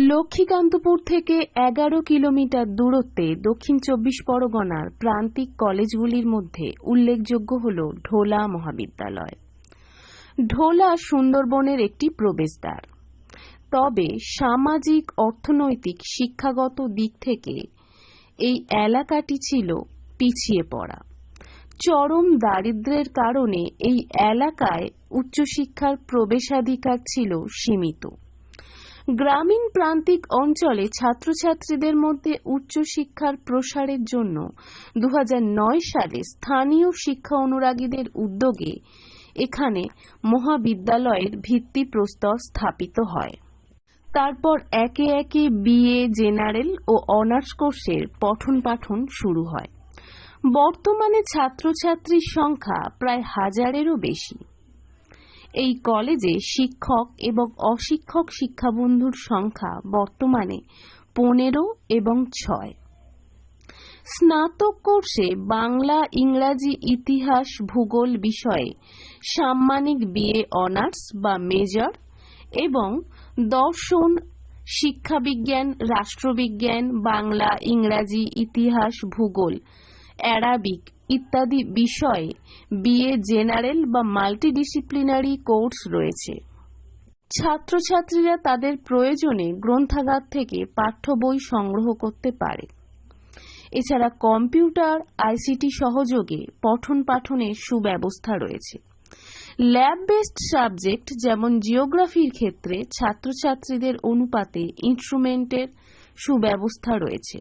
লক্ষ্মীকান্তপুর থেকে 11 কিলোমিটার দূরত্বে দক্ষিণ 24 পরগনার প্রান্তিক কলেজগুলির মধ্যে উল্লেখযোগ্য হল ঢোলা মহাবিদ্যালয়। ঢোলা সুন্দরবনের একটি প্রবেশদ্বার, তবে সামাজিক, অর্থনৈতিক, শিক্ষাগত দিক থেকে এই এলাকাটি ছিল পিছিয়ে পড়া। চরম দারিদ্র্যের কারণে এই এলাকায় উচ্চশিক্ষার প্রবেশাধিকার ছিল সীমিত। গ্রামীণ প্রান্তিক অঞ্চলে ছাত্রছাত্রীদের মধ্যে উচ্চশিক্ষার প্রসারের জন্য 2009 সালে স্থানীয় শিক্ষা অনুরাগীদের উদ্যোগে এখানে মহাবিদ্যালয়ের ভিত্তিপ্রস্তর স্থাপিত হয়। তারপর একে একে বিএ, জেনারেল ও অনার্স কোর্সের পঠন পাঠন শুরু হয়। বর্তমানে ছাত্রছাত্রীর সংখ্যা প্রায় 1000-এরও বেশি। এই কলেজে শিক্ষক এবং অশিক্ষক শিক্ষাবন্ধুর সংখ্যা বর্তমানে 15 এবং 6। স্নাতক কোর্সে বাংলা, ইংরাজি, ইতিহাস, ভূগোল বিষয়ে সাম্মানিক বিএ অনার্স বা মেজর এবং দর্শন, শিক্ষাবিজ্ঞান, রাষ্ট্রবিজ্ঞান, বাংলা, ইংরাজি, ইতিহাস, ভূগোল, অ্যারাবিক ইত্যাদি বিষয়ে বিএ জেনারেল বা মাল্টিডিসিপ্লিনারি কোর্স রয়েছে। ছাত্রছাত্রীরা তাদের প্রয়োজনে গ্রন্থাগার থেকে পাঠ্য বই সংগ্রহ করতে পারে। এছাড়া কম্পিউটার, আইসিটি সহযোগে পঠন পাঠনের সুব্যবস্থা রয়েছে। ল্যাব বেসড সাবজেক্ট যেমন জিওগ্রাফির ক্ষেত্রে ছাত্রছাত্রীদের অনুপাতে ইনস্ট্রুমেন্টের সুব্যবস্থা রয়েছে।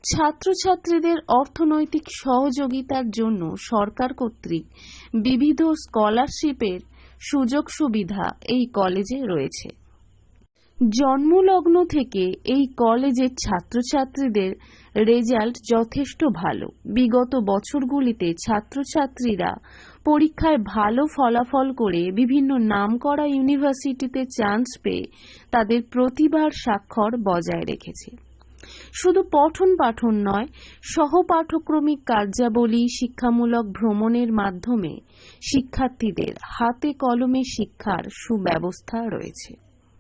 ছাত্রছাত্রীদের অর্থনৈতিক সহযোগিতার জন্য সরকার কর্তৃক বিবিধ স্কলারশিপের সুযোগ সুবিধা এই কলেজে রয়েছে। জন্মলগ্ন থেকে এই কলেজের ছাত্রছাত্রীদের রেজাল্ট যথেষ্ট ভালো। বিগত বছরগুলিতে ছাত্রছাত্রীরা পরীক্ষায় ভালো ফলাফল করে বিভিন্ন নামকরা ইউনিভার্সিটিতে চান্স পেয়ে তাদের প্রতিভার স্বাক্ষর বজায় রেখেছে। শুধু পঠন পাঠন নয়, সহপাঠক্রমিক কার্যাবলী, শিক্ষামূলক ভ্রমণের মাধ্যমে শিক্ষার্থীদের হাতে কলমে শিক্ষার সুব্যবস্থা রয়েছে।